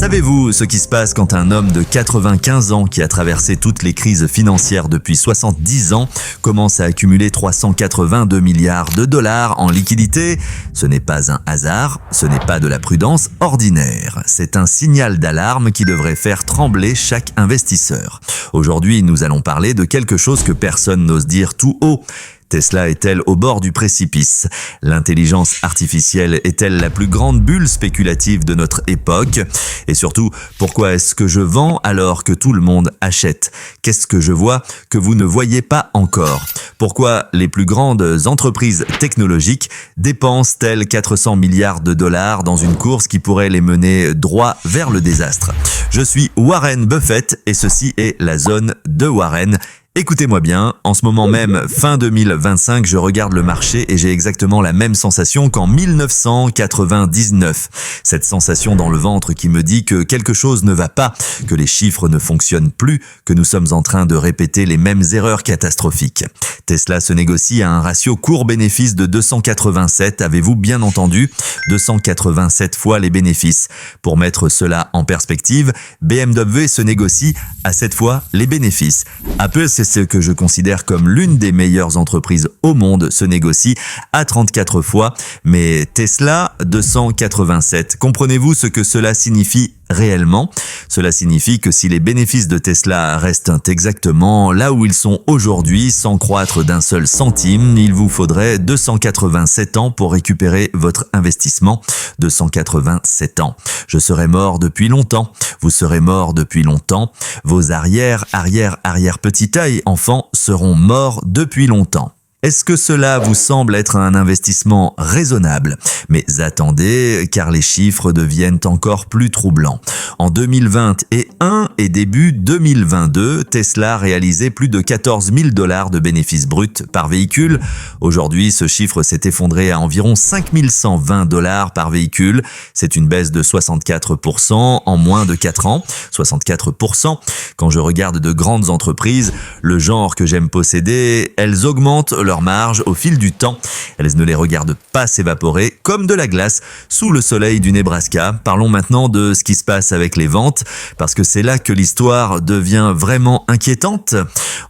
Savez-vous ce qui se passe quand un homme de 95 ans qui a traversé toutes les crises financières depuis 70 ans commence à accumuler 382 milliards de dollars en liquidité? Ce n'est pas un hasard, ce n'est pas de la prudence ordinaire. C'est un signal d'alarme qui devrait faire trembler chaque investisseur. Aujourd'hui, nous allons parler de quelque chose que personne n'ose dire tout haut. Tesla est-elle au bord du précipice? L'intelligence artificielle est-elle la plus grande bulle spéculative de notre époque? Et surtout, pourquoi est-ce que je vends alors que tout le monde achète? Qu'est-ce que je vois que vous ne voyez pas encore? Pourquoi les plus grandes entreprises technologiques dépensent-elles 400 milliards de dollars dans une course qui pourrait les mener droit vers le désastre? Je suis Warren Buffett et ceci est la zone de Warren. Écoutez-moi bien, en ce moment même, fin 2025, je regarde le marché et j'ai exactement la même sensation qu'en 1999. Cette sensation dans le ventre qui me dit que quelque chose ne va pas, que les chiffres ne fonctionnent plus, que nous sommes en train de répéter les mêmes erreurs catastrophiques. Tesla se négocie à un ratio court-bénéfice de 287, avez-vous bien entendu? 287 fois les bénéfices. Pour mettre cela en perspective, BMW se négocie à 7 fois les bénéfices. Apple, c'est ce que je considère comme l'une des meilleures entreprises au monde, se négocie à 34 fois, mais Tesla 287. Comprenez-vous ce que cela signifie réellement? Cela signifie que si les bénéfices de Tesla restent exactement là où ils sont aujourd'hui, sans croître d'un seul centime, il vous faudrait 287 ans pour récupérer votre investissement. 287 ans. Je serai mort depuis longtemps. Vous serez mort depuis longtemps. Vos arrière-petits-tailles enfants seront morts depuis longtemps. Est-ce que cela vous semble être un investissement raisonnable? Mais attendez, car les chiffres deviennent encore plus troublants. En 2021 et début 2022, Tesla réalisait plus de 14 000 $ de bénéfices bruts par véhicule. Aujourd'hui, ce chiffre s'est effondré à environ 5 120 $ par véhicule. C'est une baisse de 64% en moins de 4 ans. 64%. Quand je regarde de grandes entreprises, le genre que j'aime posséder, elles augmentent leur marge au fil du temps. Elles ne les regardent pas s'évaporer comme de la glace sous le soleil du Nebraska. Parlons maintenant de ce qui se passe avec les ventes, parce que c'est là que l'histoire devient vraiment inquiétante.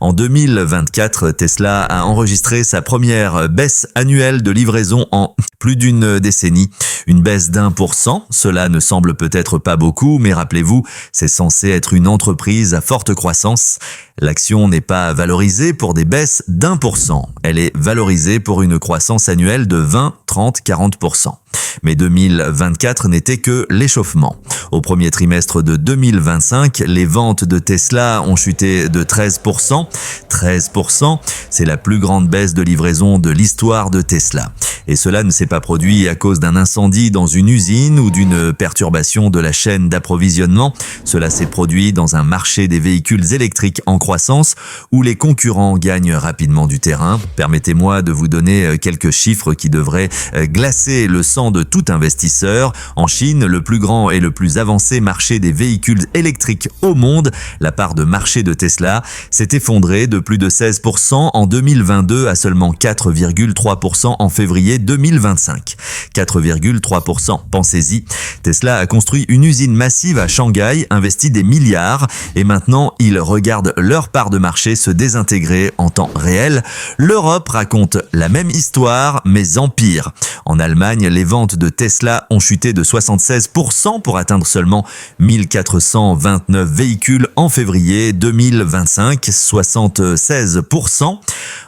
En 2024, Tesla a enregistré sa première baisse annuelle de livraison en plus d'une décennie. Une baisse d'1%, cela ne semble peut-être pas beaucoup, mais rappelez-vous, c'est censé être une entreprise à forte croissance. L'action n'est pas valorisée pour des baisses d'1%. Elle est valorisée pour une croissance annuelle de 20, 30, 40%. Mais 2024 n'était que l'échauffement. Au premier trimestre de 2025, les ventes de Tesla ont chuté de 13%. 13%, c'est la plus grande baisse de livraison de l'histoire de Tesla. Et cela ne s'est pas produit à cause d'un incendie dans une usine ou d'une perturbation de la chaîne d'approvisionnement. Cela s'est produit dans un marché des véhicules électriques en croissance où les concurrents gagnent rapidement du terrain. Permettez-moi de vous donner quelques chiffres qui devraient glacer le sang de tout investisseur. En Chine, le plus grand et le plus avancé marché des véhicules électriques au monde, la part de marché de Tesla s'est effondrée de plus de 16% en 2022 à seulement 4,3% en février 2025. 4,3%, pensez-y. Tesla a construit une usine massive à Shanghai, investi des milliards, et maintenant ils regardent leur part de marché se désintégrer en temps réel. L'Europe raconte la même histoire, mais en pire. En Allemagne, les ventes de Tesla ont chuté de 76% pour atteindre seulement 1429 véhicules en février 2025, 76%.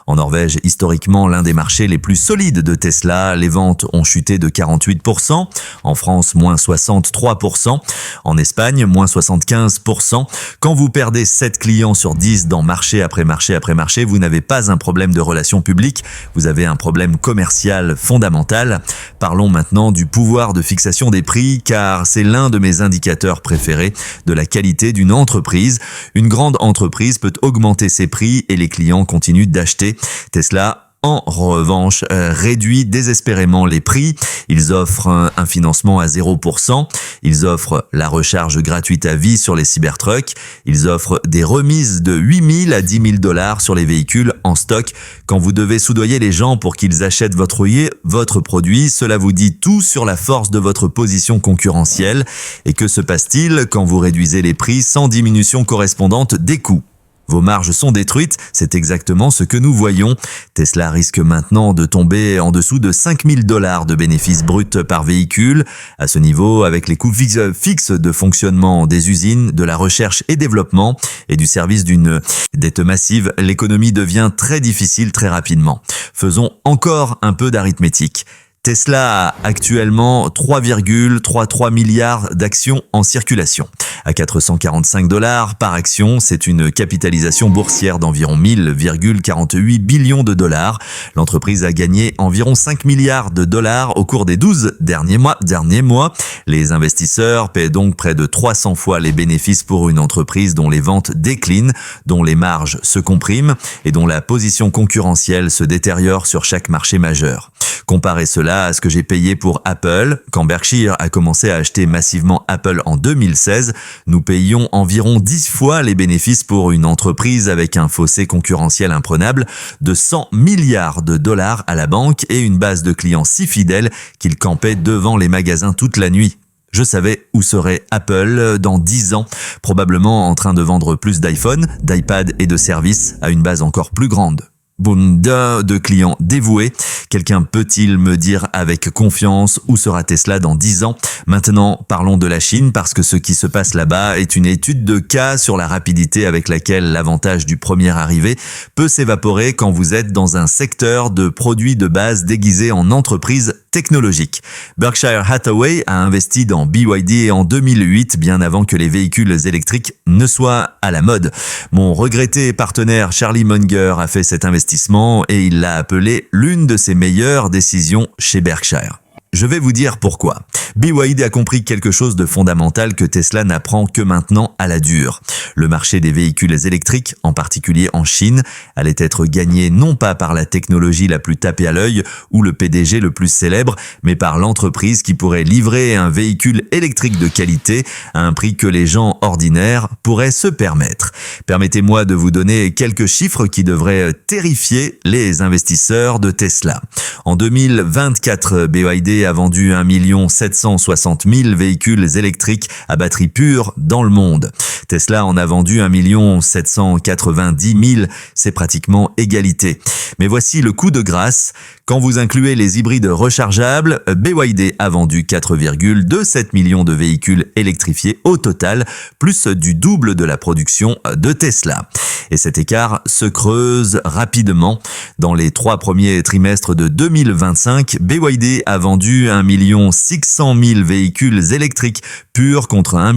En Norvège, historiquement l'un des marchés les plus solides de Tesla, les ventes ont chuté de 48%. En France, moins 63%. En Espagne, moins 75%. Quand vous perdez 7 clients sur 10 dans marché après marché après marché, vous n'avez pas un problème de relations publiques, vous avez un problème commercial fondamental. Parlons maintenant du pouvoir de fixation des prix, car c'est l'un de mes indicateurs préférés de la qualité d'une entreprise. Une grande entreprise peut augmenter ses prix et les clients continuent d'acheter. Tesla en revanche, réduit désespérément les prix. Ils offrent un financement à 0%. Ils offrent la recharge gratuite à vie sur les Cybertrucks. Ils offrent des remises de 8 000 à 10 000 dollars sur les véhicules en stock. Quand vous devez soudoyer les gens pour qu'ils achètent votre produit, cela vous dit tout sur la force de votre position concurrentielle. Et que se passe-t-il quand vous réduisez les prix sans diminution correspondante des coûts ? Vos marges sont détruites, c'est exactement ce que nous voyons. Tesla risque maintenant de tomber en dessous de 5 000 dollars de bénéfices bruts par véhicule. À ce niveau, avec les coûts fixes de fonctionnement des usines, de la recherche et développement et du service d'une dette massive, l'économie devient très difficile très rapidement. Faisons encore un peu d'arithmétique. Tesla a actuellement 3,33 milliards d'actions en circulation. À 445 dollars par action, c'est une capitalisation boursière d'environ 1000,48 billions de dollars. L'entreprise a gagné environ 5 milliards de dollars au cours des 12 derniers mois. Les investisseurs paient donc près de 300 fois les bénéfices pour une entreprise dont les ventes déclinent, dont les marges se compriment et dont la position concurrentielle se détériore sur chaque marché majeur. Comparez cela à ce que j'ai payé pour Apple. Quand Berkshire a commencé à acheter massivement Apple en 2016, nous payions environ 10 fois les bénéfices pour une entreprise avec un fossé concurrentiel imprenable de 100 milliards de dollars à la banque et une base de clients si fidèle qu'ils campaient devant les magasins toute la nuit. Je savais où serait Apple dans 10 ans, probablement en train de vendre plus d'iPhone, d'iPad et de services à une base encore plus grande. Bunda de clients dévoués. Quelqu'un peut-il me dire avec confiance où sera Tesla dans 10 ans ? Maintenant, parlons de la Chine parce que ce qui se passe là-bas est une étude de cas sur la rapidité avec laquelle l'avantage du premier arrivé peut s'évaporer quand vous êtes dans un secteur de produits de base déguisé en entreprise technologique. Berkshire Hathaway a investi dans BYD en 2008, bien avant que les véhicules électriques ne soient à la mode. Mon regretté partenaire Charlie Munger a fait cet investissement et il l'a appelé l'une de ses meilleures décisions chez Berkshire. Je vais vous dire pourquoi. BYD a compris quelque chose de fondamental que Tesla n'apprend que maintenant à la dure. Le marché des véhicules électriques, en particulier en Chine, allait être gagné non pas par la technologie la plus tapée à l'œil ou le PDG le plus célèbre, mais par l'entreprise qui pourrait livrer un véhicule électrique de qualité à un prix que les gens ordinaires pourraient se permettre. Permettez-moi de vous donner quelques chiffres qui devraient terrifier les investisseurs de Tesla. En 2024, BYD a vendu 1 760 000 véhicules électriques à batterie pure dans le monde. Tesla en a vendu 1 790 000, c'est pratiquement égalité. Mais voici le coup de grâce. Quand vous incluez les hybrides rechargeables, BYD a vendu 4,27 millions de véhicules électrifiés au total, plus du double de la production de Tesla. Et cet écart se creuse rapidement. Dans les 3 premiers trimestres de 2025, BYD a vendu 1 600 000 véhicules électriques purs contre 1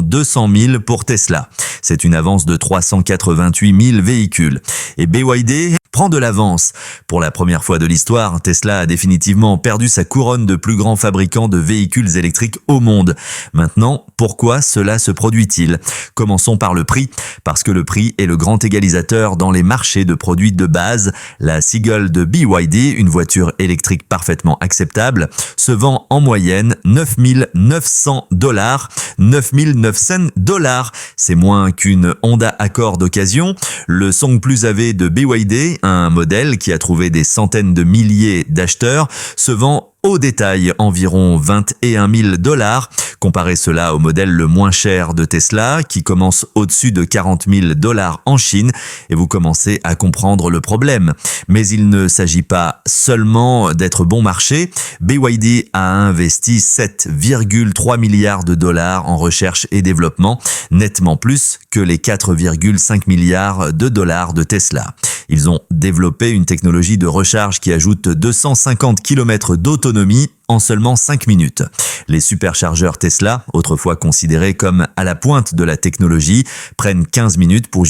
200 000 pour Tesla. C'est une avance de 388 000 véhicules. Et BYD prend de l'avance. Pour la première fois de l'histoire, Tesla a définitivement perdu sa couronne de plus grand fabricant de véhicules électriques au monde. Maintenant, pourquoi cela se produit-il ? Commençons par le prix, parce que le prix est le grand égalisateur dans les marchés de produits de base. La Seagull de BYD, une voiture électrique parfaitement acceptable, se vend en moyenne 9 900 dollars. 9 900 dollars, c'est moins qu'une Honda Accord d'occasion. Le Song Plus AV de BYD, un modèle qui a trouvé des centaines de milliers d'acheteurs, se vend au détail environ 21 000 dollars. Comparez cela au modèle le moins cher de Tesla qui commence au-dessus de 40 000 dollars en Chine et vous commencez à comprendre le problème. Mais il ne s'agit pas seulement d'être bon marché. BYD a investi 7,3 milliards de dollars en recherche et développement, nettement plus que les 4,5 milliards de dollars de Tesla. Ils ont développé une technologie de recharge qui ajoute 250 km d'autonomie en seulement 5 minutes. Les superchargeurs Tesla, autrefois considérés comme à la pointe de la technologie, prennent 15 minutes pour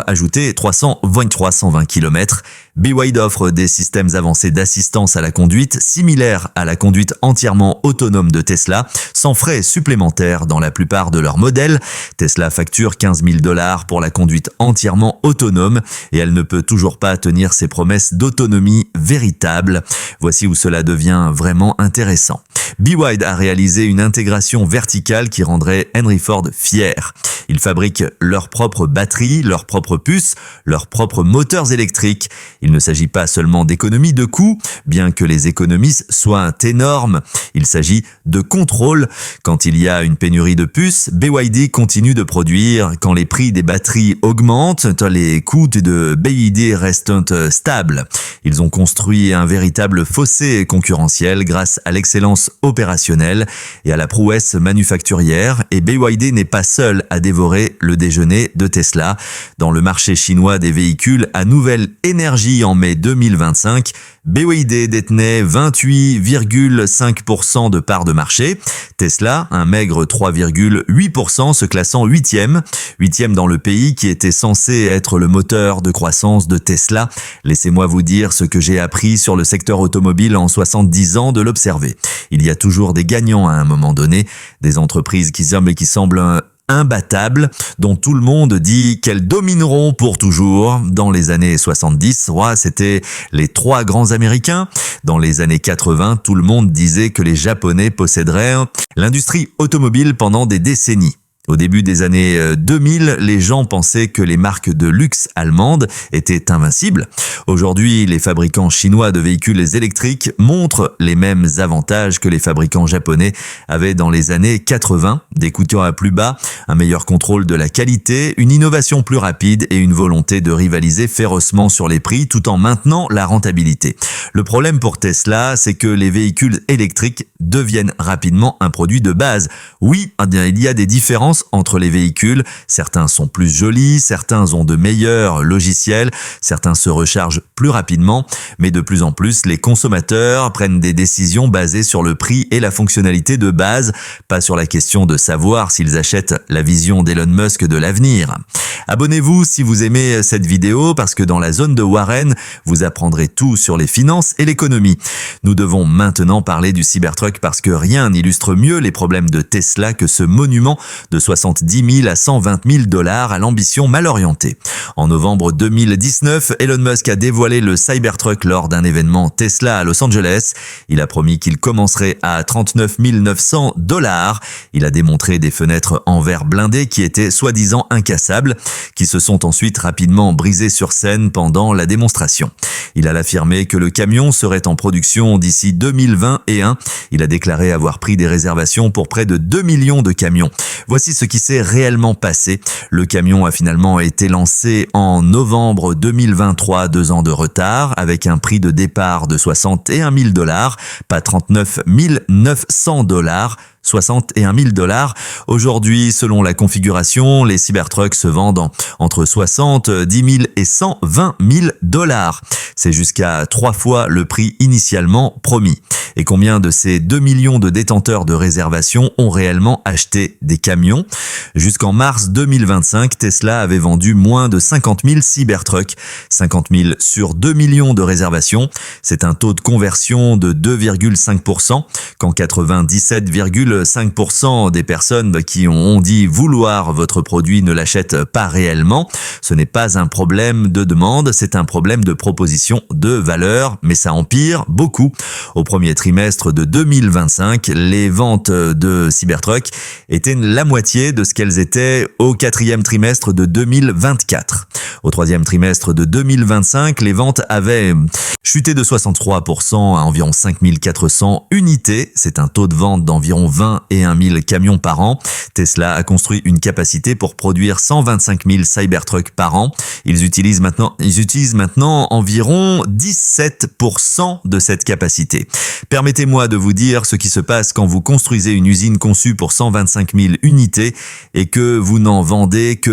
ajouter 320 km. BYD offre des systèmes avancés d'assistance à la conduite, similaires à la conduite entièrement autonome de Tesla, sans frais supplémentaires dans la plupart de leurs modèles. Tesla facture 15 000 $ pour la conduite entièrement autonome et elle ne peut toujours pas tenir ses promesses d'autonomie véritable. Voici où cela devient vraiment intéressant. BYD a réalisé une intégration verticale qui rendrait Henry Ford fier. Ils fabriquent leurs propres batteries, leurs propres puces, leurs propres moteurs électriques. Il ne s'agit pas seulement d'économie de coûts, bien que les économies soient énormes. Il s'agit de contrôle. Quand il y a une pénurie de puces, BYD continue de produire. Quand les prix des batteries augmentent, les coûts de BYD restent stables. Ils ont construit un véritable fossé concurrentiel grâce à l'excellence opérationnelle et à la prouesse manufacturière, et BYD n'est pas seul à dévorer le déjeuner de Tesla. Dans le marché chinois des véhicules à nouvelle énergie en mai 2025, BYD détenait 28,5% de part de marché. Tesla, un maigre 3,8%, se classant 8e dans le pays qui était censé être le moteur de croissance de Tesla. Laissez-moi vous dire ce que j'ai appris sur le secteur automobile en 70 ans de l'observer. Il y a toujours des gagnants à un moment donné, des entreprises qui semblent imbattables, dont tout le monde dit qu'elles domineront pour toujours. Dans les années 70, c'était les 3 grands Américains. Dans les années 80, tout le monde disait que les Japonais posséderaient l'industrie automobile pendant des décennies. Au début des années 2000, les gens pensaient que les marques de luxe allemandes étaient invincibles. Aujourd'hui, les fabricants chinois de véhicules électriques montrent les mêmes avantages que les fabricants japonais avaient dans les années 80, des coûts à plus bas, un meilleur contrôle de la qualité, une innovation plus rapide et une volonté de rivaliser férocement sur les prix tout en maintenant la rentabilité. Le problème pour Tesla, c'est que les véhicules électriques deviennent rapidement un produit de base. Oui, il y a des différences entre les véhicules, certains sont plus jolis, certains ont de meilleurs logiciels, certains se rechargent plus rapidement, mais de plus en plus, les consommateurs prennent des décisions basées sur le prix et la fonctionnalité de base, pas sur la question de savoir s'ils achètent la vision d'Elon Musk de l'avenir. Abonnez-vous si vous aimez cette vidéo parce que dans la zone de Warren, vous apprendrez tout sur les finances et l'économie. Nous devons maintenant parler du Cybertruck parce que rien n'illustre mieux les problèmes de Tesla que ce monument de 70 000 à 120 000 $ à l'ambition mal orientée. En novembre 2019, Elon Musk a dévoilé le Cybertruck lors d'un événement Tesla à Los Angeles. Il a promis qu'il commencerait à 39 900 $. Il a démontré des fenêtres en verre blindé qui étaient soi-disant incassables, qui se sont ensuite rapidement brisées sur scène pendant la démonstration. Il a affirmé que le camion serait en production d'ici 2021. Il a déclaré avoir pris des réservations pour près de 2 millions de camions. Voici ce qui s'est réellement passé. Le camion a finalement été lancé en novembre 2023, 2 ans de retard, avec un prix de départ de 61 000 $, pas 39 900 $. 61 000 $. Aujourd'hui, selon la configuration, les Cybertrucks se vendent entre 70 000 et 120 000 $. C'est jusqu'à 3 fois le prix initialement promis. Et combien de ces 2 millions de détenteurs de réservation ont réellement acheté des camions? Jusqu'en mars 2025, Tesla avait vendu moins de 50 000 Cybertrucks. 50 000 sur 2 millions de réservations. C'est un taux de conversion de 2,5%, quand 97,5% des personnes qui ont dit vouloir votre produit ne l'achètent pas réellement. Ce n'est pas un problème de demande, c'est un problème de proposition de valeur, mais ça empire beaucoup. Au premier trimestre de 2025, les ventes de Cybertruck étaient la moitié de ce qu'elles étaient au 4e trimestre de 2024. Au 3e trimestre de 2025, les ventes avaient chuté de 63% à environ 5 400 unités. C'est un taux de vente d'environ 21 000 camions par an. Tesla a construit une capacité pour produire 125 000 Cybertruck par an. Ils utilisent maintenant environ 17% de cette capacité. Permettez-moi de vous dire ce qui se passe quand vous construisez une usine conçue pour 125 000 unités et que vous n'en vendez que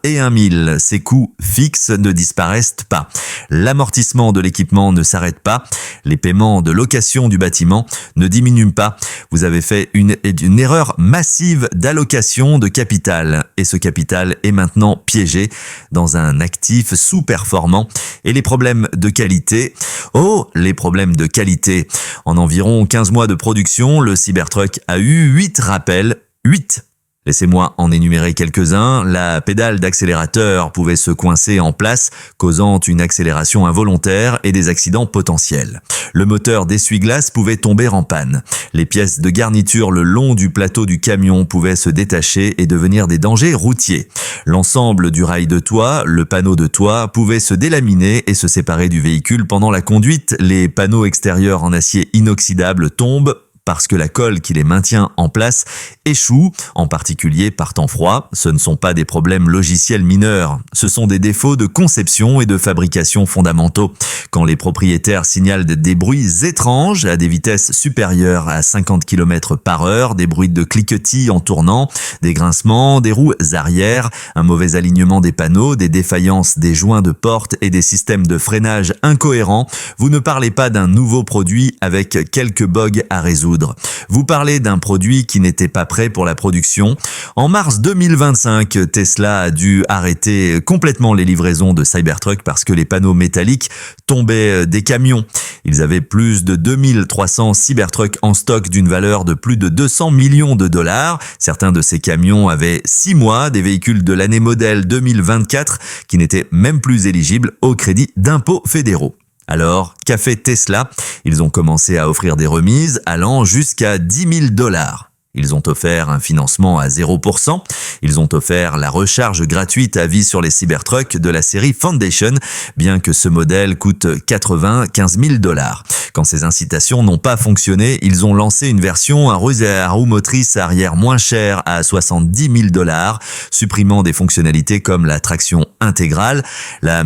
et un mille. Ces coûts fixes ne disparaissent pas. L'amortissement de l'équipement ne s'arrête pas. Les paiements de location du bâtiment ne diminuent pas. Vous avez fait une erreur massive d'allocation de capital. Et ce capital est maintenant piégé dans un actif sous-performant. Et les problèmes de qualité. Oh, les problèmes de qualité. En environ 15 mois de production, le Cybertruck a eu 8 rappels. 8. Laissez-moi en énumérer quelques-uns. La pédale d'accélérateur pouvait se coincer en place, causant une accélération involontaire et des accidents potentiels. Le moteur d'essuie-glace pouvait tomber en panne. Les pièces de garniture le long du plateau du camion pouvaient se détacher et devenir des dangers routiers. L'ensemble du rail de toit, le panneau de toit, pouvait se délaminer et se séparer du véhicule pendant la conduite. Les panneaux extérieurs en acier inoxydable tombent parce que la colle qui les maintient en place échoue, en particulier par temps froid. Ce ne sont pas des problèmes logiciels mineurs, ce sont des défauts de conception et de fabrication fondamentaux. Quand les propriétaires signalent des bruits étranges à des vitesses supérieures à 50 km/h, des bruits de cliquetis en tournant, des grincements, des roues arrière, un mauvais alignement des panneaux, des défaillances des joints de porte et des systèmes de freinage incohérents, vous ne parlez pas d'un nouveau produit avec quelques bugs à résoudre. Vous parlez d'un produit qui n'était pas prêt pour la production. En mars 2025, Tesla a dû arrêter complètement les livraisons de Cybertruck parce que les panneaux métalliques tombaient des camions. Ils avaient plus de 2300 Cybertruck en stock d'une valeur de plus de 200 millions de dollars. Certains de ces camions avaient 6 mois, des véhicules de l'année modèle 2024 qui n'étaient même plus éligibles au crédit d'impôts fédéraux. Alors, qu'a fait Tesla? Ils ont commencé à offrir des remises allant jusqu'à 10 000 $. Ils ont offert un financement à 0%. Ils ont offert la recharge gratuite à vie sur les Cybertruck de la série Foundation, bien que ce modèle coûte 95 000 $. Quand ces incitations n'ont pas fonctionné, ils ont lancé une version à roue motrice arrière moins chère à 70 000 $, supprimant des fonctionnalités comme la traction intégrale, la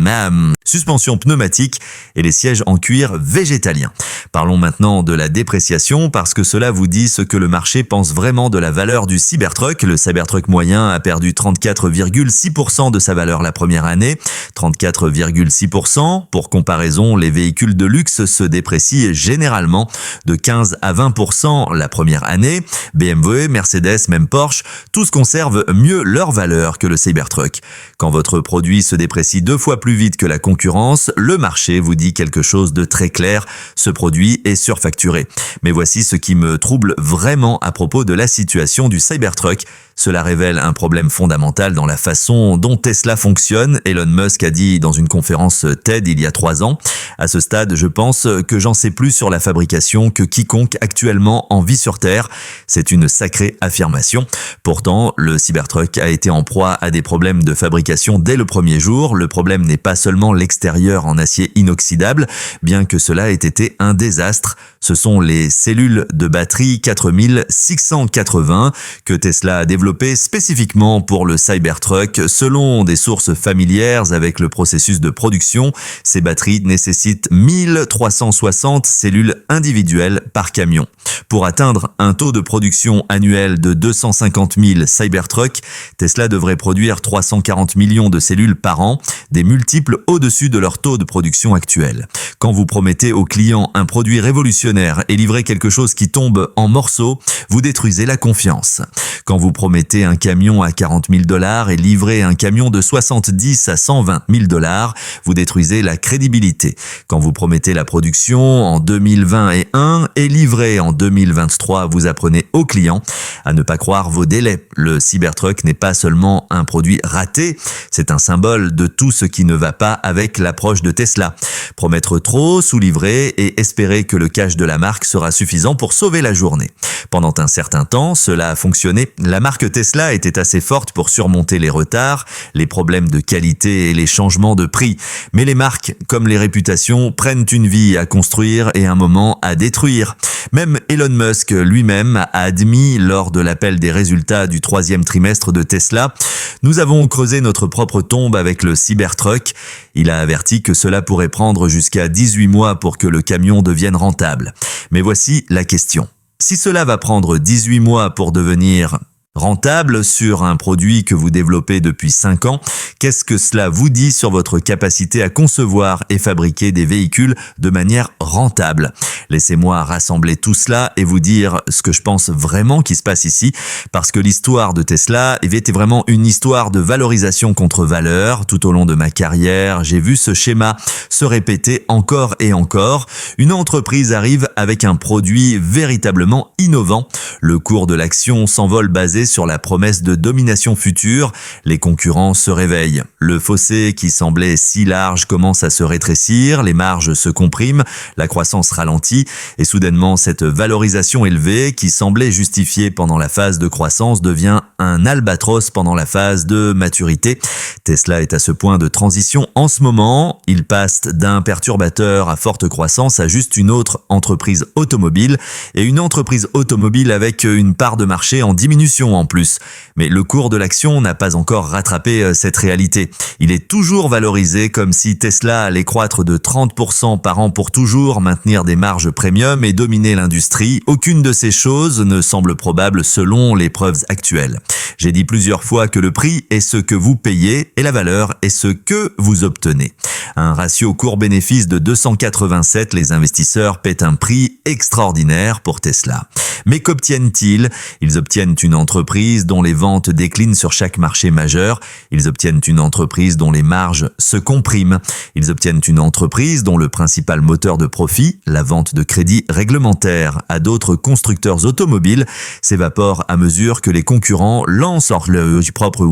suspension pneumatique et les sièges en cuir végétalien. Parlons maintenant de la dépréciation parce que cela vous dit ce que le marché pense vraiment de la valeur du Cybertruck. Le Cybertruck moyen a perdu 34,6% de sa valeur la première année. 34,6%. Pour comparaison, les véhicules de luxe se déprécient généralement de 15 à 20% la première année. BMW, Mercedes, même Porsche, tous conservent mieux leur valeur que le Cybertruck. Quand votre produit se déprécie 2 fois plus vite que la concurrence, le marché vous dit quelque chose de très clair. Ce produit est surfacturé. Mais voici ce qui me trouble vraiment à propos de la situation du Cybertruck. Cela révèle un problème fondamental dans la façon dont Tesla fonctionne. Elon Musk a dit dans une conférence TED il y a 3 ans. À ce stade, je pense que j'en sais plus sur la fabrication que quiconque actuellement en vit sur Terre. C'est une sacrée affirmation. Pourtant, le Cybertruck a été en proie à des problèmes de fabrication dès le premier jour. Le problème n'est pas seulement l'extérieur en acier inoxydable, bien que cela ait été un désastre. Ce sont les cellules de batterie 4680 que Tesla a développées spécifiquement pour le Cybertruck. Selon des sources familières avec le processus de production, ces batteries nécessitent 1360 cellules individuelles par camion. Pour atteindre un taux de production annuel de 250 000 Cybertruck, Tesla devrait produire 340 millions de cellules par an, des multiples au-dessus de leur taux de production actuel. Quand vous promettez aux clients un produit révolutionnaire et livrez quelque chose qui tombe en morceaux, vous détruisez la confiance. Quand vous promettez un camion à 40 000 $ et livrez un camion de 70 à 120 000 $, vous détruisez la crédibilité. Quand vous promettez la production en 2021 et livrez en 2023, vous apprenez aux clients à ne pas croire vos délais. Le Cybertruck n'est pas seulement un produit raté, c'est un symbole de tout ce qui ne va pas avec l'approche de Tesla. Promettre trop, sous-livrer et espérer que le cash de la marque sera suffisant pour sauver la journée. Pendant un certain temps, cela a fonctionné. La marque Tesla était assez forte pour surmonter les retards, les problèmes de qualité et les changements de prix. Mais les marques, comme les réputations, prennent une vie à construire et un moment à détruire. Même Elon Musk lui-même a admis lors de l'appel des résultats du 3e trimestre de Tesla, « Nous avons creusé notre propre tombe avec le Cybertruck ». Il a averti que cela pourrait prendre jusqu'à 18 mois pour que le camion devienne rentable. Mais voici la question. Si cela va prendre 18 mois pour devenir Rentable sur un produit que vous développez depuis 5 ans, qu'est-ce que cela vous dit sur votre capacité à concevoir et fabriquer des véhicules de manière rentable? Laissez-moi rassembler tout cela et vous dire ce que je pense vraiment qui se passe ici, parce que l'histoire de Tesla était vraiment une histoire de valorisation contre valeur. Tout au long de ma carrière, j'ai vu ce schéma se répéter encore et encore. Une entreprise arrive avec un produit véritablement innovant. Le cours de l'action s'envole basé sur la promesse de domination future. Les concurrents se réveillent. Le fossé qui semblait si large commence à se rétrécir, les marges se compriment, la croissance ralentit et soudainement cette valorisation élevée qui semblait justifiée pendant la phase de croissance devient un albatros pendant la phase de maturité. Tesla est à ce point de transition en ce moment. Il passe d'un perturbateur à forte croissance à juste une autre entreprise automobile et une entreprise automobile avec une part de marché en diminution en plus. Mais le cours de l'action n'a pas encore rattrapé cette réalité. Il est toujours valorisé comme si Tesla allait croître de 30% par an pour toujours, maintenir des marges premium et dominer l'industrie. Aucune de ces choses ne semble probable selon les preuves actuelles. J'ai dit plusieurs fois que le prix est ce que vous payez et la valeur est ce que vous obtenez. Un ratio cours-bénéfice de 287, les investisseurs paient un prix extraordinaire pour Tesla. Mais qu'obtiennent-ils? Ils obtiennent une entreprise dont les ventes déclinent sur chaque marché majeur. Ils obtiennent une entreprise dont les marges se compriment. Ils obtiennent une entreprise dont le principal moteur de profit, la vente de crédits réglementaires à d'autres constructeurs automobiles, s'évapore à mesure que les concurrents lancent leur propre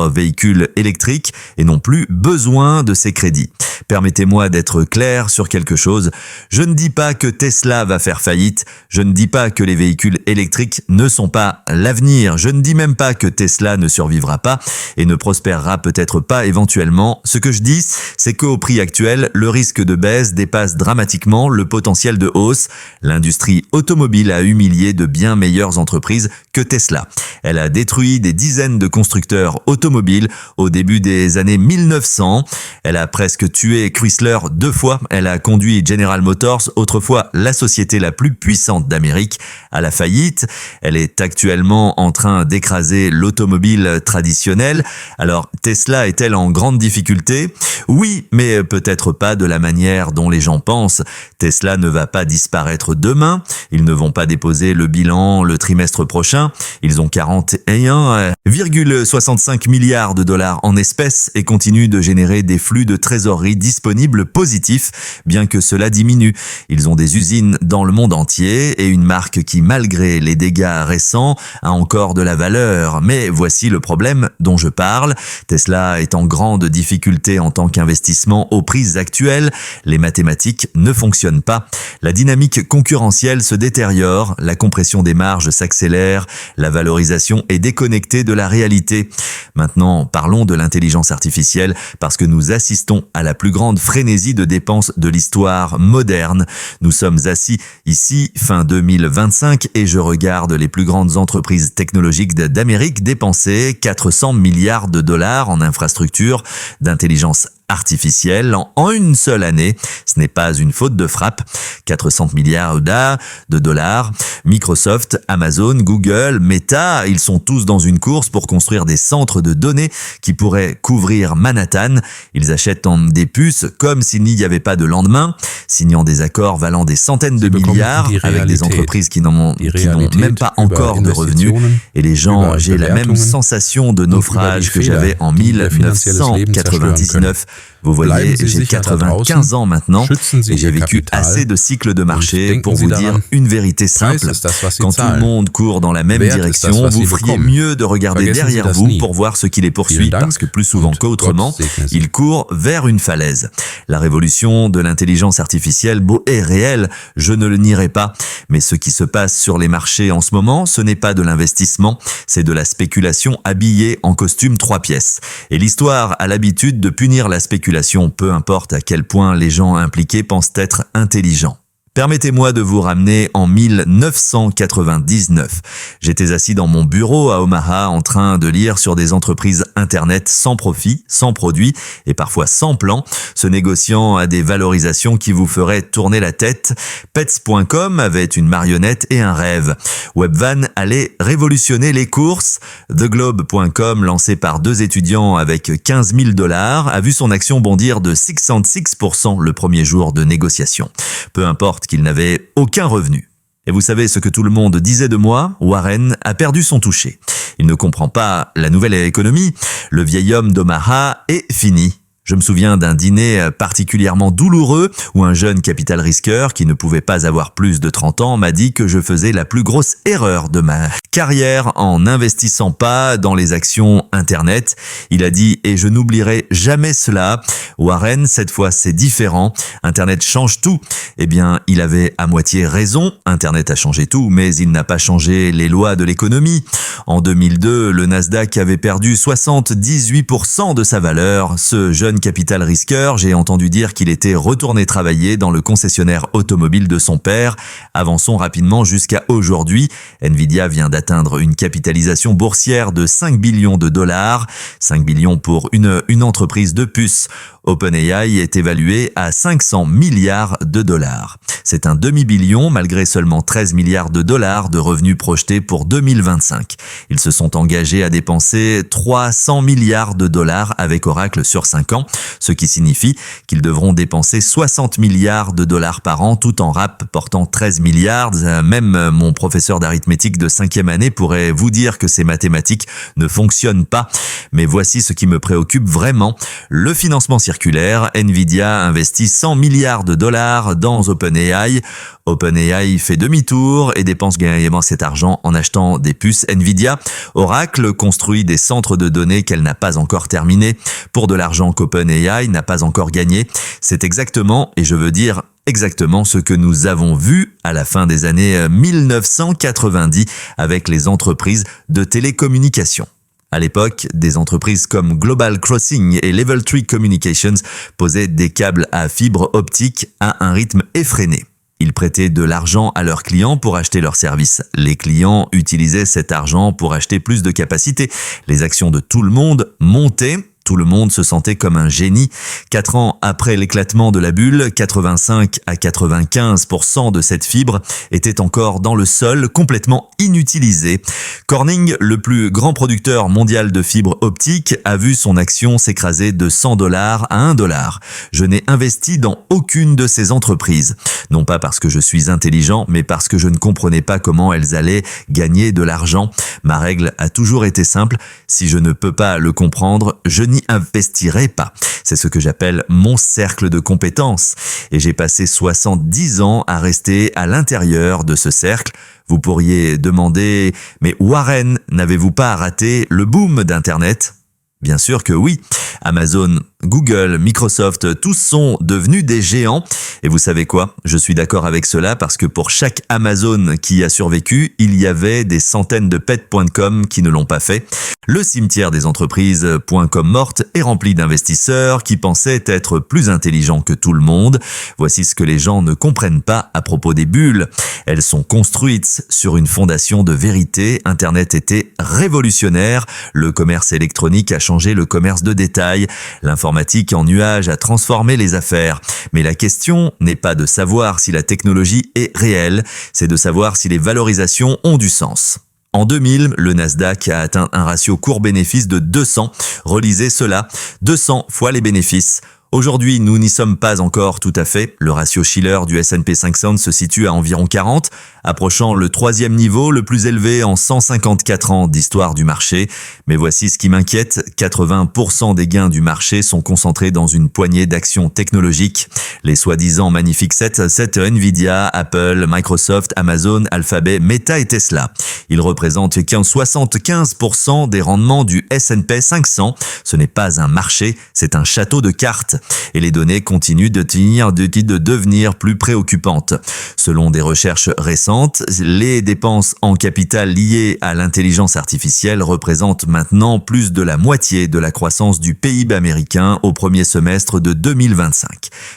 véhicule électrique et n'ont plus besoin de ces crédits. Permettez-moi d'être clair sur quelque chose. Je ne dis pas que Tesla va faire faillite. Je ne dis pas que les véhicules électriques ne sont pas l'avenir. Je ne dis même pas que Tesla ne survivra pas et ne prospérera peut-être pas éventuellement. Ce que je dis, c'est qu'au prix actuel, le risque de baisse dépasse dramatiquement le potentiel de hausse. L'industrie automobile a humilié de bien meilleures entreprises que Tesla. Elle a détruit des dizaines de constructeurs automobiles au début des années 1900. Elle a presque tué Chrysler 2 fois. Elle a conduit General Motors, autrefois la société la plus puissante d'Amérique, à la faillite. Elle est actuellement en train d'écraser l'automobile traditionnelle. Alors, Tesla est-elle en grande difficulté? Oui, mais peut-être pas de la manière dont les gens pensent. Tesla ne va pas disparaître demain. Ils ne vont pas déposer le bilan le trimestre prochain. Ils ont 41,65 milliards de dollars en espèces et continuent de générer des flux de trésorerie disponibles positifs, bien que cela diminue. Ils ont des usines dans le monde entier et une marque qui, malgré les dégâts récents, a encore de la valeur. Mais voici le problème dont je parle. Tesla est en grande difficulté en tant qu'investissement aux prix actuels. Les mathématiques ne fonctionnent pas. La dynamique concurrentielle se détériore, la compression des marges s'accélère, la valorisation est déconnectée de la réalité. Maintenant, parlons de l'intelligence artificielle parce que nous assistons à la plus grande frénésie de dépenses de l'histoire moderne. Nous sommes assis ici, fin 2025, et je regarde les plus grandes entreprises technologiques d'Amérique dépenser 400 milliards de dollars en infrastructures d'intelligence artificielle en une seule année. Ce n'est pas une faute de frappe. 400 milliards de dollars. Microsoft, Amazon, Google, Meta, ils sont tous dans une course pour construire des centres de données qui pourraient couvrir Manhattan. Ils achètent des puces comme s'il n'y avait pas de lendemain, signant des accords valant des centaines de milliards avec des entreprises qui n'ont même pas encore de revenus. Et les gens, j'ai la même sensation de naufrage que j'avais en 1999. Vous voyez, j'ai 95 ans maintenant et j'ai vécu assez de cycles de marché pour vous dire une vérité simple. Quand tout le monde court dans la même direction, vous feriez mieux de regarder derrière vous pour voir ce qui les poursuit parce que plus souvent qu'autrement, ils courent vers une falaise. La révolution de l'intelligence artificielle est réelle, je ne le nierai pas. Mais ce qui se passe sur les marchés en ce moment, ce n'est pas de l'investissement, c'est de la spéculation habillée en costume 3 pièces. Et l'histoire a l'habitude de punir la spéculation, peu importe à quel point les gens impliqués pensent être intelligents. Permettez-moi de vous ramener en 1999. J'étais assis dans mon bureau à Omaha en train de lire sur des entreprises Internet sans profit, sans produit et parfois sans plan, se négociant à des valorisations qui vous feraient tourner la tête. Pets.com avait une marionnette et un rêve. Webvan allait révolutionner les courses. TheGlobe.com, lancé par 2 étudiants avec 15 000 $, a vu son action bondir de 66% le premier jour de négociation. Peu importe qu'il n'avait aucun revenu. Et vous savez ce que tout le monde disait de moi? Warren a perdu son toucher. Il ne comprend pas la nouvelle économie. Le vieil homme d'Omaha est fini. Je me souviens d'un dîner particulièrement douloureux où un jeune capital risqueur qui ne pouvait pas avoir plus de 30 ans m'a dit que je faisais la plus grosse erreur de ma carrière en n'investissant pas dans les actions Internet. Il a dit, et je n'oublierai jamais cela, Warren, cette fois c'est différent, Internet change tout. Eh bien, il avait à moitié raison, Internet a changé tout, mais il n'a pas changé les lois de l'économie. En 2002, le Nasdaq avait perdu 78% de sa valeur. Ce jeune capital risqueur, j'ai entendu dire qu'il était retourné travailler dans le concessionnaire automobile de son père. Avançons rapidement jusqu'à aujourd'hui. Nvidia vient d'atteindre une capitalisation boursière de 5 billions de $. 5 billions pour une entreprise de puces. OpenAI est évalué à 500 milliards de $. C'est un demi-billion malgré seulement 13 milliards de $ de revenus projetés pour 2025. Ils se sont engagés à dépenser 300 milliards de $ avec Oracle sur 5 ans, ce qui signifie qu'ils devront dépenser 60 milliards de $ par an tout en rapportant 13 milliards. Même mon professeur d'arithmétique de 5e année pourrait vous dire que ces mathématiques ne fonctionnent pas. Mais voici ce qui me préoccupe vraiment, le financement circulaire. Nvidia investit 100 milliards de $ dans OpenAI. OpenAI fait demi-tour et dépense gaiement cet argent en achetant des puces Nvidia. Oracle construit des centres de données qu'elle n'a pas encore terminés pour de l'argent qu'OpenAI n'a pas encore gagné. C'est exactement, et je veux dire exactement ce que nous avons vu à la fin des années 1990 avec les entreprises de télécommunications. À l'époque, des entreprises comme Global Crossing et Level 3 Communications posaient des câbles à fibre optique à un rythme effréné. Ils prêtaient de l'argent à leurs clients pour acheter leurs services. Les clients utilisaient cet argent pour acheter plus de capacité. Les actions de tout le monde montaient. Tout le monde se sentait comme un génie. 4 ans après l'éclatement de la bulle, 85 à 95% de cette fibre était encore dans le sol, complètement inutilisée. Corning, le plus grand producteur mondial de fibres optiques, a vu son action s'écraser de 100 $ à 1 $. Je n'ai investi dans aucune de ces entreprises. Non pas parce que je suis intelligent, mais parce que je ne comprenais pas comment elles allaient gagner de l'argent. Ma règle a toujours été simple. Si je ne peux pas le comprendre, je n'y investirai pas. C'est ce que j'appelle mon cercle de compétences. Et j'ai passé 70 ans à rester à l'intérieur de ce cercle. Vous pourriez demander, mais Warren, n'avez-vous pas raté le boom d'Internet ? Bien sûr que oui. Amazon, Google, Microsoft, tous sont devenus des géants. Et vous savez quoi? Je suis d'accord avec cela parce que pour chaque Amazon qui a survécu, il y avait des centaines de Pets.com qui ne l'ont pas fait. Le cimetière des entreprises.com mortes est rempli d'investisseurs qui pensaient être plus intelligents que tout le monde. Voici ce que les gens ne comprennent pas à propos des bulles. Elles sont construites sur une fondation de vérité. Internet était révolutionnaire. Le commerce électronique a changé le commerce de détail. L'informatique en nuage a transformé les affaires. Mais la question n'est pas de savoir si la technologie est réelle, c'est de savoir si les valorisations ont du sens. En 2000, le Nasdaq a atteint un ratio cours-bénéfice de 200. Relisez cela, 200 fois les bénéfices. Aujourd'hui, nous n'y sommes pas encore tout à fait. Le ratio Shiller du S&P 500 se situe à environ 40, approchant le 3e niveau le plus élevé en 154 ans d'histoire du marché. Mais voici ce qui m'inquiète, 80% des gains du marché sont concentrés dans une poignée d'actions technologiques. Les soi-disant magnifiques 7, Nvidia, Apple, Microsoft, Amazon, Alphabet, Meta et Tesla. Il représente 75% des rendements du S&P 500. Ce n'est pas un marché, c'est un château de cartes. Et les données continuent de devenir plus préoccupantes. Selon des recherches récentes, les dépenses en capital liées à l'intelligence artificielle représentent maintenant plus de la moitié de la croissance du PIB américain au premier semestre de 2025.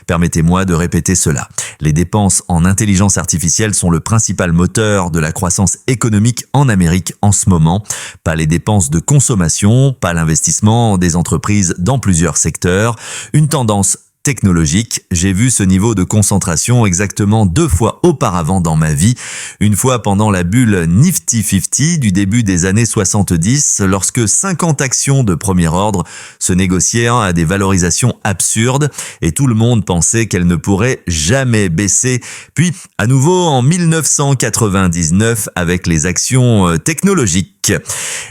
Permettez-moi de répéter cela. Les dépenses en intelligence artificielle sont le principal moteur de la croissance économique en Amérique en ce moment. Pas les dépenses de consommation, pas l'investissement des entreprises dans plusieurs secteurs. Une tendance technologique. J'ai vu ce niveau de concentration exactement 2 fois auparavant dans ma vie. Une fois pendant la bulle Nifty 50 du début des années 70, lorsque 50 actions de premier ordre se négociaient à des valorisations absurdes et tout le monde pensait qu'elles ne pourraient jamais baisser. Puis, à nouveau en 1999 avec les actions technologiques.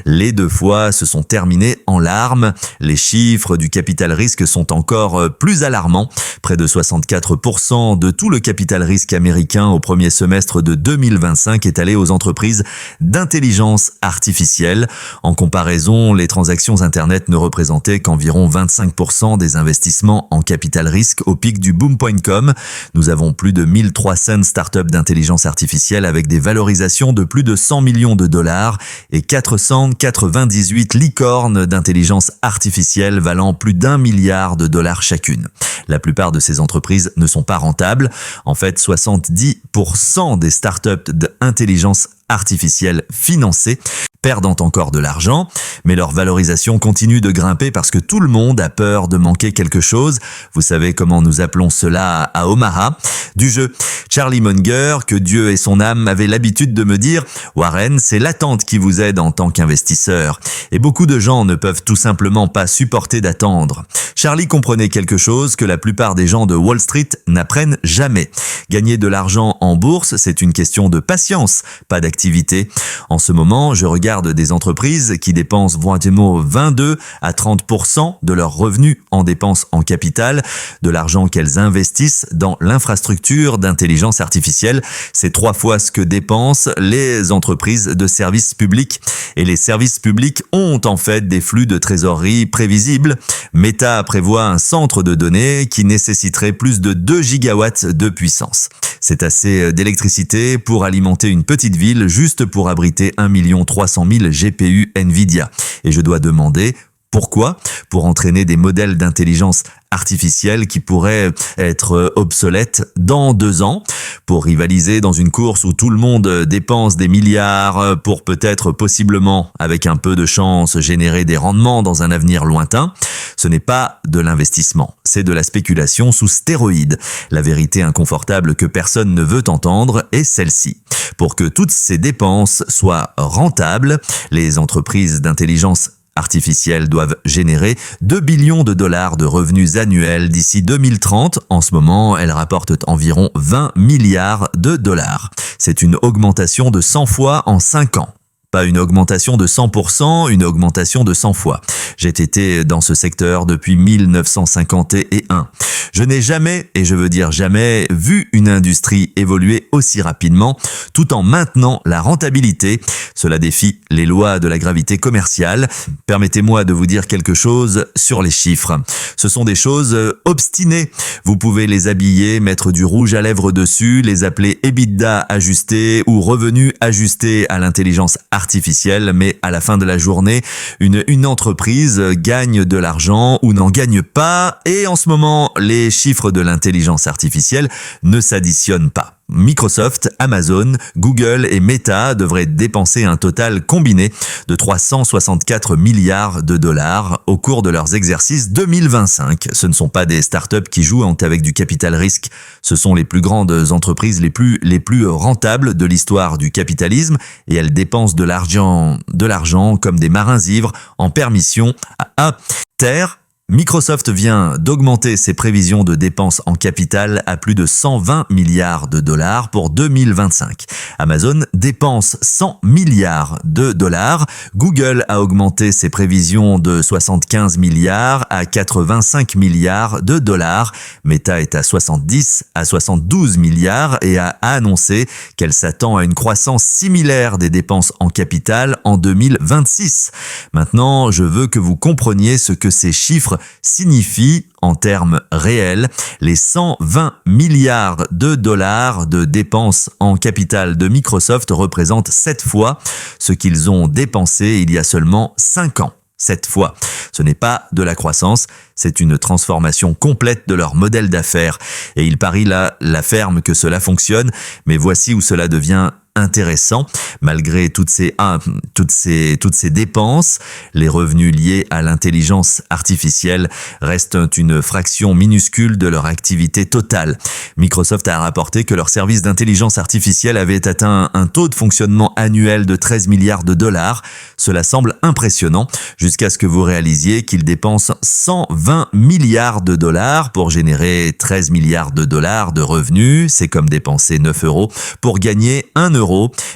Les 2 fois se sont terminées en larmes. Les chiffres du capital risque sont encore plus alarmants. Près de 64% de tout le capital risque américain au premier semestre de 2025 est allé aux entreprises d'intelligence artificielle. En comparaison, les transactions Internet ne représentaient qu'environ 25% des investissements en capital risque au pic du boom.com. Nous avons plus de 1300 startups d'intelligence artificielle avec des valorisations de plus de 100 millions de dollars et 498 licornes d'intelligence artificielle valant plus d'1 milliard de dollars chacune. La plupart de ces entreprises ne sont pas rentables. En fait, 70% des startups d'intelligence artificielle financées perdant encore de l'argent, mais leur valorisation continue de grimper parce que tout le monde a peur de manquer quelque chose. Vous savez comment nous appelons cela à Omaha. Du jeu Charlie Munger, que Dieu et son âme avaient l'habitude de me dire « Warren, c'est l'attente qui vous aide en tant qu'investisseur. » Et beaucoup de gens ne peuvent tout simplement pas supporter d'attendre. Charlie comprenait quelque chose que la plupart des gens de Wall Street n'apprennent jamais. Gagner de l'argent en bourse, c'est une question de patience, pas d'activité. En ce moment, je regarde des entreprises qui dépensent 22 à 30% de leurs revenus en dépenses en capital, de l'argent qu'elles investissent dans l'infrastructure d'intelligence artificielle. C'est 3 fois ce que dépensent les entreprises de services publics. Et les services publics ont en fait des flux de trésorerie prévisibles. Meta prévoit un centre de données qui nécessiterait plus de 2 gigawatts de puissance. C'est assez d'électricité pour alimenter une petite ville juste pour abriter 1 300 000 GPU Nvidia. Et je dois demander pourquoi ? Pour entraîner des modèles d'intelligence artificielle qui pourraient être obsolètes dans 2 ans, pour rivaliser dans une course où tout le monde dépense des milliards pour peut-être possiblement, avec un peu de chance, générer des rendements dans un avenir lointain. Ce n'est pas de l'investissement, c'est de la spéculation sous stéroïdes. La vérité inconfortable que personne ne veut entendre est celle-ci. Pour que toutes ces dépenses soient rentables, les entreprises d'intelligence artificielles doivent générer 2 billions de dollars de revenus annuels d'ici 2030. En ce moment, elles rapportent environ 20 milliards de dollars. C'est une augmentation de 100 fois en 5 ans. Pas une augmentation de 100%, une augmentation de 100 fois. J'ai été dans ce secteur depuis 1951. Je n'ai jamais, et je veux dire jamais, vu une industrie évoluer aussi rapidement, tout en maintenant la rentabilité. Cela défie les lois de la gravité commerciale. Permettez-moi de vous dire quelque chose sur les chiffres. Ce sont des choses obstinées. Vous pouvez les habiller, mettre du rouge à lèvres dessus, les appeler EBITDA ajusté ou revenu ajusté à l'intelligence artificielle, mais à la fin de la journée, une entreprise gagne de l'argent ou n'en gagne pas, et en ce moment, les chiffres de l'intelligence artificielle ne s'additionnent pas. Microsoft, Amazon, Google et Meta devraient dépenser un total combiné de 364 milliards de dollars au cours de leurs exercices 2025. Ce ne sont pas des startups qui jouent avec du capital risque. Ce sont les plus grandes entreprises les plus rentables de l'histoire du capitalisme et elles dépensent de l'argent comme des marins ivres en permission à terre Microsoft vient d'augmenter ses prévisions de dépenses en capital à plus de 120 milliards de dollars pour 2025. Amazon dépense 100 milliards de dollars. Google a augmenté ses prévisions de 75 milliards à 85 milliards de dollars. Meta est à 70 à 72 milliards et a annoncé qu'elle s'attend à une croissance similaire des dépenses en capital en 2026. Maintenant, je veux que vous compreniez ce que ces chiffres signifient en termes réels. Les 120 milliards de dollars de dépenses en capital de Microsoft représentent 7 fois ce qu'ils ont dépensé il y a seulement 5 ans. 7 fois. Ce n'est pas de la croissance, c'est une transformation complète de leur modèle d'affaires. Et il parie là la ferme que cela fonctionne, mais voici où cela devient intéressant. Malgré toutes ces dépenses, les revenus liés à l'intelligence artificielle restent une fraction minuscule de leur activité totale. Microsoft a rapporté que leur service d'intelligence artificielle avait atteint un taux de fonctionnement annuel de 13 milliards de dollars. Cela semble impressionnant jusqu'à ce que vous réalisiez qu'ils dépensent 120 milliards de dollars pour générer 13 milliards de dollars de revenus. C'est comme dépenser 9 euros pour gagner 1 euro.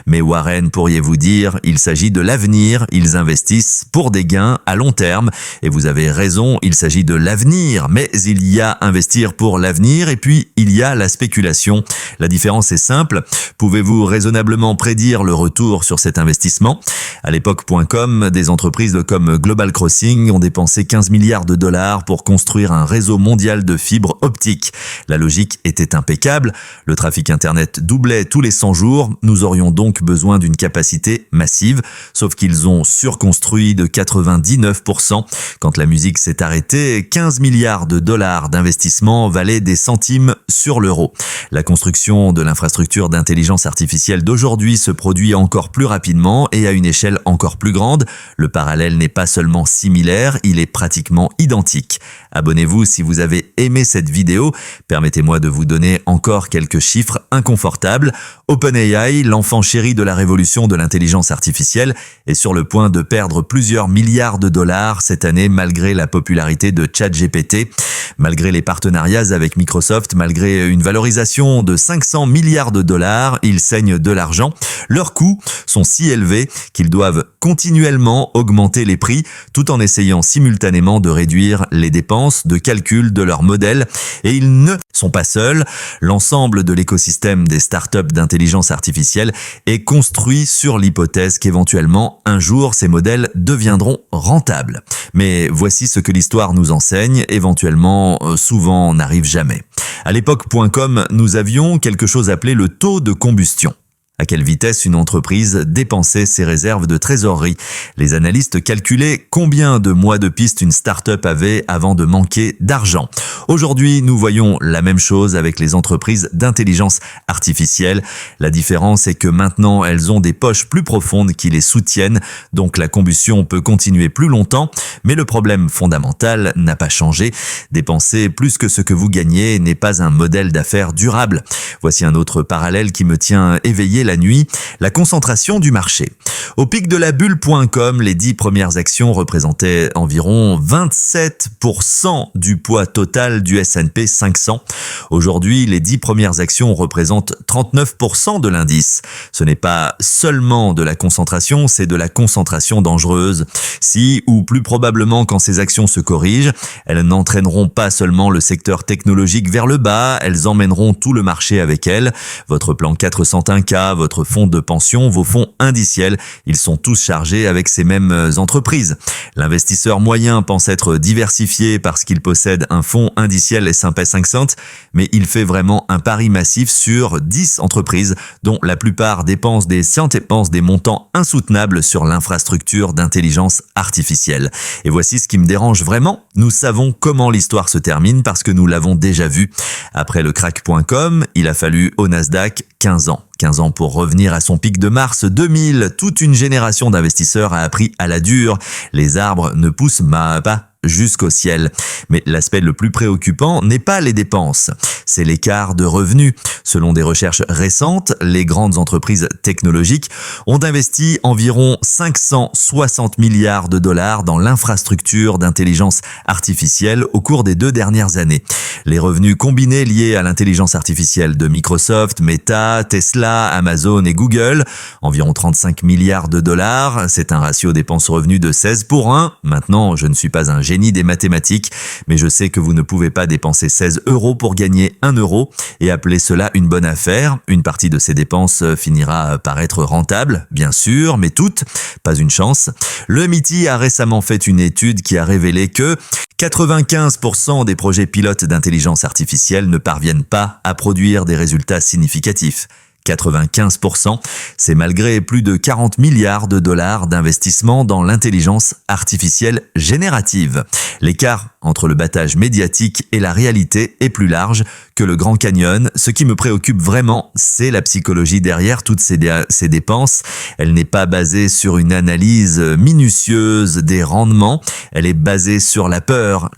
Mais Warren, pourriez-vous dire, il s'agit de l'avenir, ils investissent pour des gains à long terme. Et vous avez raison, il s'agit de l'avenir, mais il y a investir pour l'avenir et puis il y a la spéculation. La différence est simple. Pouvez-vous raisonnablement prédire le retour sur cet investissement? À l'époque.com, des entreprises comme Global Crossing ont dépensé 15 milliards de dollars pour construire un réseau mondial de fibres optiques. La logique était impeccable. Le trafic Internet doublait tous les 100 jours. Nous aurions donc besoin d'une capacité massive, sauf qu'ils ont surconstruit de 99%. Quand la musique s'est arrêtée, 15 milliards de dollars d'investissement valaient des centimes sur l'euro. La construction de l'infrastructure d'intelligence artificielle d'aujourd'hui se produit encore plus rapidement et à une échelle encore plus grande. Le parallèle n'est pas seulement similaire, il est pratiquement identique. Abonnez-vous si vous avez aimé cette vidéo. Permettez-moi de vous donner encore quelques chiffres inconfortables. OpenAI, l'enfant chéri de la révolution de l'intelligence artificielle, est sur le point de perdre plusieurs milliards de dollars cette année malgré la popularité de ChatGPT, malgré les partenariats avec Microsoft, malgré une valorisation de 500 milliards de dollars, ils saignent de l'argent. Leurs coûts sont si élevés qu'ils doivent continuellement augmenter les prix tout en essayant simultanément de réduire les dépenses de calcul de leur modèle. Et ils ne sont pas seuls. L'ensemble de l'écosystème des startups d'intelligence artificielle est construit sur l'hypothèse qu'éventuellement, un jour, ces modèles deviendront rentables. Mais voici ce que l'histoire nous enseigne, éventuellement, souvent n'arrive jamais. À l'époque.com, nous avions quelque chose appelé le taux de combustion. À quelle vitesse une entreprise dépensait ses réserves de trésorerie. Les analystes calculaient combien de mois de piste une start-up avait avant de manquer d'argent. Aujourd'hui, nous voyons la même chose avec les entreprises d'intelligence artificielle. La différence est que maintenant, elles ont des poches plus profondes qui les soutiennent, donc la combustion peut continuer plus longtemps, mais le problème fondamental n'a pas changé. Dépenser plus que ce que vous gagnez n'est pas un modèle d'affaires durable. Voici un autre parallèle qui me tient éveillé la nuit, la concentration du marché. Au pic de la bulle.com, les 10 premières actions représentaient environ 27% du poids total du S&P 500. Aujourd'hui, les 10 premières actions représentent 39% de l'indice. Ce n'est pas seulement de la concentration, c'est de la concentration dangereuse. Si, ou plus probablement quand ces actions se corrigent, elles n'entraîneront pas seulement le secteur technologique vers le bas, elles emmèneront tout le marché avec elles. Votre plan 401K, votre fonds de pension, vos fonds indiciels, ils sont tous chargés avec ces mêmes entreprises. L'investisseur moyen pense être diversifié parce qu'il possède un fonds indiciel S&P 500, mais il fait vraiment un pari massif sur 10 entreprises dont la plupart dépensent des montants insoutenables sur l'infrastructure d'intelligence artificielle. Et voici ce qui me dérange vraiment. Nous savons comment l'histoire se termine parce que nous l'avons déjà vu. Après le crack.com, il a fallu au Nasdaq 15 ans. 15 ans pour revenir à son pic de mars 2000. Toute une génération d'investisseurs a appris à la dure. Les arbres ne poussent pas jusqu'au ciel. Mais l'aspect le plus préoccupant n'est pas les dépenses, c'est l'écart de revenus. Selon des recherches récentes, les grandes entreprises technologiques ont investi environ 560 milliards de dollars dans l'infrastructure d'intelligence artificielle au cours des 2 dernières années. Les revenus combinés liés à l'intelligence artificielle de Microsoft, Meta, Tesla, Amazon et Google, environ 35 milliards de dollars, c'est un ratio dépenses-revenus de 16:1. Maintenant, je ne suis pas un génie des mathématiques, mais je sais que vous ne pouvez pas dépenser 16 € pour gagner 1 euro et appeler cela une bonne affaire. Une partie de ces dépenses finira par être rentable, bien sûr, mais toutes, pas une chance. Le MIT a récemment fait une étude qui a révélé que 95% des projets pilotes d'intelligence artificielle ne parviennent pas à produire des résultats significatifs. 95%, c'est malgré plus de 40 milliards de dollars d'investissement dans l'intelligence artificielle générative. L'écart entre le battage médiatique et la réalité est plus large que le Grand Canyon. Ce qui me préoccupe vraiment, c'est la psychologie derrière toutes ces dépenses. Elle n'est pas basée sur une analyse minutieuse des rendements, elle est basée sur la peur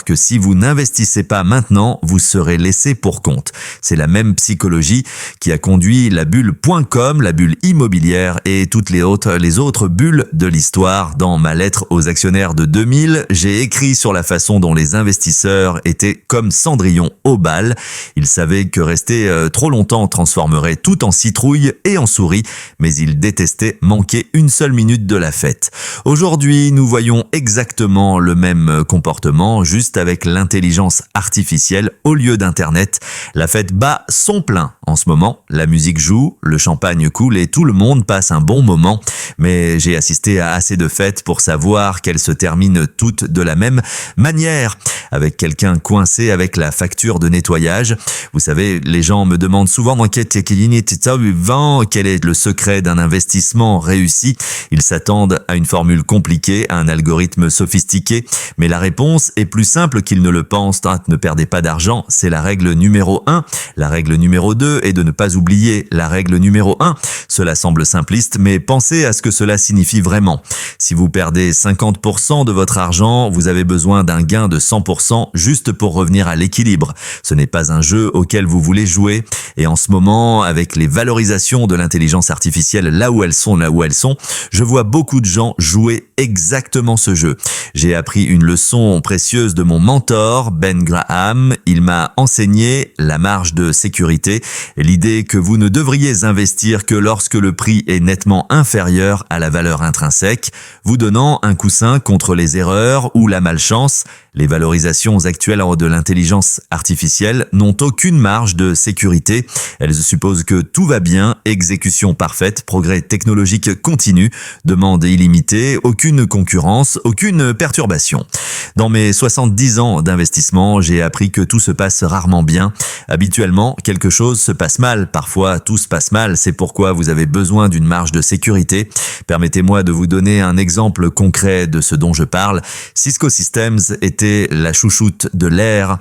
que si vous n'investissez pas maintenant, vous serez laissé pour compte. C'est la même psychologie qui a conduit la bulle.com, la bulle immobilière et toutes les autres bulles de l'histoire. Dans ma lettre aux actionnaires de 2000, j'ai écrit sur la façon dont les investisseurs étaient comme Cendrillon au bal. Ils savaient que rester trop longtemps transformerait tout en citrouille et en souris, mais ils détestaient manquer une seule minute de la fête. Aujourd'hui, nous voyons exactement le même comportement, juste avec l'intelligence artificielle au lieu d'Internet. La fête bat son plein en ce moment. La musique joue, le champagne coule et tout le monde passe un bon moment. Mais j'ai assisté à assez de fêtes pour savoir qu'elles se terminent toutes de la même manière, avec quelqu'un coincé avec la facture de nettoyage. Vous savez, les gens me demandent souvent quel est le secret d'un investissement réussi. Ils s'attendent à une formule compliquée, à un algorithme sophistiqué, mais la réponse est plus simple qu'ils ne le pensent. Ne perdez pas d'argent, c'est la règle numéro 1. La règle numéro 2 est de ne pas oublier la règle numéro 1. Cela semble simpliste, mais pensez à ce que cela signifie vraiment. Si vous perdez 50% de votre argent, vous avez besoin d'un gain de 100% juste pour revenir à l'équilibre. Ce n'est pas un jeu auquel vous voulez jouer. Et en ce moment, avec les valorisations de l'intelligence artificielle là où elles sont, je vois beaucoup de gens jouer exactement ce jeu. J'ai appris une leçon précieuse de mon mentor, Ben Graham. Il m'a enseigné la marge de sécurité et l'idée que vous ne devriez investir que lorsque le prix est nettement inférieur à la valeur intrinsèque, vous donnant un coussin contre les erreurs ou la malchance. Les valorisations actuelles de l'intelligence artificielle n'ont aucune marge de sécurité. Elles supposent que tout va bien, exécution parfaite, progrès technologique continu, demande illimitée, aucune concurrence, aucune perturbation. Dans mes 70 ans d'investissement, j'ai appris que tout se passe rarement bien. Habituellement, quelque chose se passe mal. Parfois, tout se passe mal. C'est pourquoi vous avez besoin d'une marge de sécurité. Permettez-moi de vous donner un exemple concret de ce dont je parle. Cisco Systems était la chouchoute de l'ère.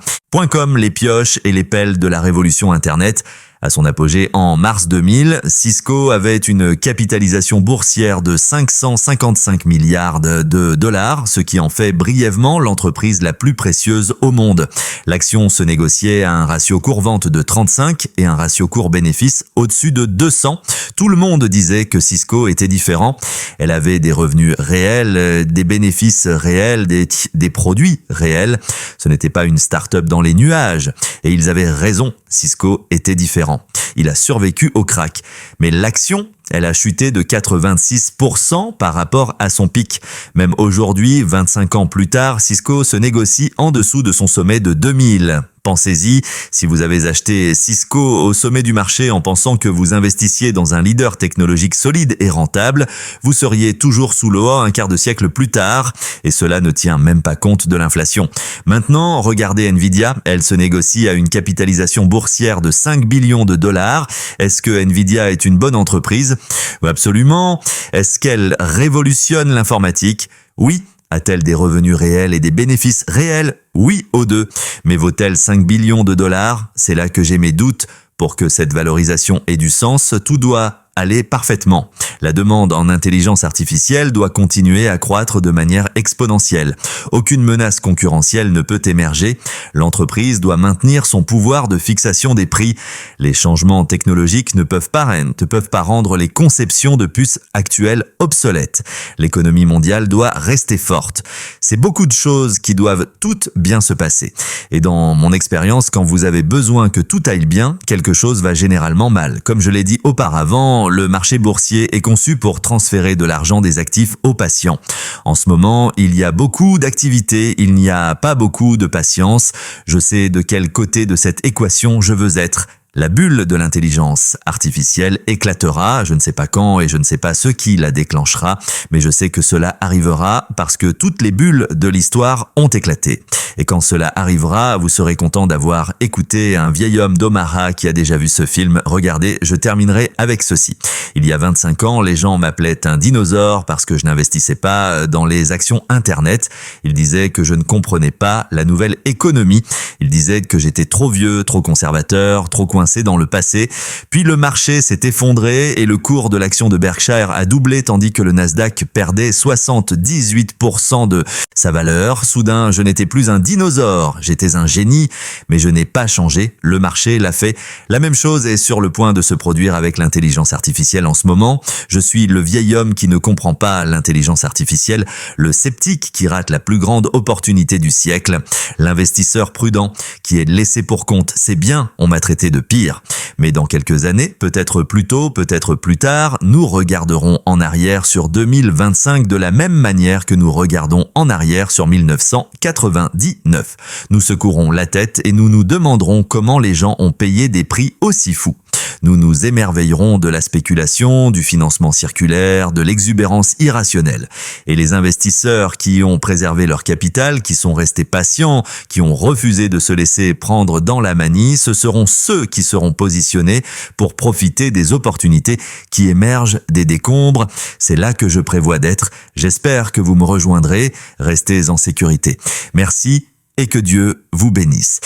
.com, les pioches et les pelles de la révolution Internet. À son apogée en mars 2000, Cisco avait une capitalisation boursière de 555 milliards de dollars, ce qui en fait brièvement l'entreprise la plus précieuse au monde. L'action se négociait à un ratio cours-vente de 35 et un ratio cours-bénéfice au-dessus de 200. Tout le monde disait que Cisco était différent. Elle avait des revenus réels, des bénéfices réels, des produits réels. Ce n'était pas une start-up dans les nuages. Et ils avaient raison, Cisco était différent. Il a survécu au crack. Mais l'action, elle a chuté de 86% par rapport à son pic. Même aujourd'hui, 25 ans plus tard, Cisco se négocie en dessous de son sommet de 2000. Pensez-y, si vous avez acheté Cisco au sommet du marché en pensant que vous investissiez dans un leader technologique solide et rentable, vous seriez toujours sous l'eau un quart de siècle plus tard, et cela ne tient même pas compte de l'inflation. Maintenant, regardez Nvidia, elle se négocie à une capitalisation boursière de 5 billions de dollars. Est-ce que Nvidia est une bonne entreprise? Absolument. Est-ce qu'elle révolutionne l'informatique? Oui. A-t-elle des revenus réels et des bénéfices réels? Oui aux deux. Mais vaut-elle 5 billions de dollars? C'est là que j'ai mes doutes. Pour que cette valorisation ait du sens, tout doit aller parfaitement. La demande en intelligence artificielle doit continuer à croître de manière exponentielle. Aucune menace concurrentielle ne peut émerger. L'entreprise doit maintenir son pouvoir de fixation des prix. Les changements technologiques ne peuvent pas rendre les conceptions de puces actuelles obsolètes. L'économie mondiale doit rester forte. C'est beaucoup de choses qui doivent toutes bien se passer. Et dans mon expérience, quand vous avez besoin que tout aille bien, quelque chose va généralement mal. Comme je l'ai dit auparavant, le marché boursier est conçu pour transférer de l'argent des actifs aux patients. En ce moment, il y a beaucoup d'activités, il n'y a pas beaucoup de patience. Je sais de quel côté de cette équation je veux être. La bulle de l'intelligence artificielle éclatera, je ne sais pas quand et je ne sais pas ce qui la déclenchera, mais je sais que cela arrivera parce que toutes les bulles de l'histoire ont éclaté. Et quand cela arrivera, vous serez content d'avoir écouté un vieil homme d'Omaha qui a déjà vu ce film. Regardez, je terminerai avec ceci. Il y a 25 ans, les gens m'appelaient un dinosaure parce que je n'investissais pas dans les actions Internet. Ils disaient que je ne comprenais pas la nouvelle économie. Ils disaient que j'étais trop vieux, trop conservateur, trop coincé dans le passé. Puis le marché s'est effondré et le cours de l'action de Berkshire a doublé tandis que le Nasdaq perdait 78% de sa valeur. Soudain, je n'étais plus un dinosaure, j'étais un génie, mais je n'ai pas changé, le marché l'a fait. La même chose est sur le point de se produire avec l'intelligence artificielle en ce moment. Je suis le vieil homme qui ne comprend pas l'intelligence artificielle, le sceptique qui rate la plus grande opportunité du siècle, l'investisseur prudent qui est laissé pour compte. C'est bien, on m'a traité de pire. Mais dans quelques années, peut-être plus tôt, peut-être plus tard, nous regarderons en arrière sur 2025 de la même manière que nous regardons en arrière sur 1999. Nous secouerons la tête et nous nous demanderons comment les gens ont payé des prix aussi fous. Nous nous émerveillerons de la spéculation, du financement circulaire, de l'exubérance irrationnelle. Et les investisseurs qui ont préservé leur capital, qui sont restés patients, qui ont refusé de se laisser prendre dans la manie, ce seront ceux qui seront positionnés pour profiter des opportunités qui émergent des décombres. C'est là que je prévois d'être. J'espère que vous me rejoindrez. Restez en sécurité. Merci et que Dieu vous bénisse.